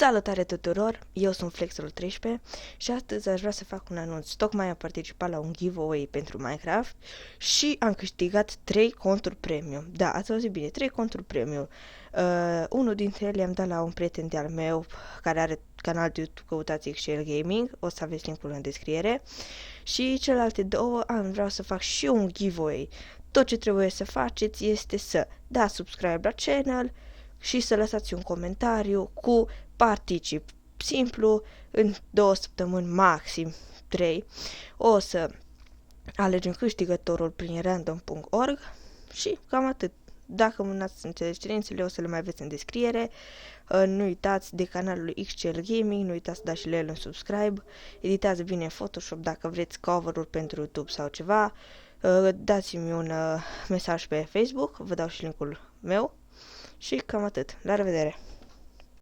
Salutare tuturor, eu sunt Flexul13 și astăzi aș vrea să fac un anunț. Tocmai am participat la un giveaway pentru Minecraft și am câștigat 3 conturi premium. Da, ați auzit bine, 3 conturi premium. Unul dintre ele am dat la un prieten de-al meu care are canal de YouTube, căutați XL Gaming, o să aveți linkul în descriere. Și celelalte două vreau să fac și eu un giveaway. Tot ce trebuie să faceți este să dați subscribe la channel și să lăsați un comentariu cu particip. Simplu, în 2 săptămâni, maxim 3, o să alegem câștigătorul prin random.org și cam atât. Dacă mânați cerințele, o să le mai aveți în descriere. Nu uitați de canalul lui XL Gaming, nu uitați să dați și la el un subscribe. Editează bine Photoshop dacă vreți cover-uri pentru YouTube sau ceva. Dați-mi un mesaj pe Facebook, vă dau și linkul meu. Și cam atât. La revedere!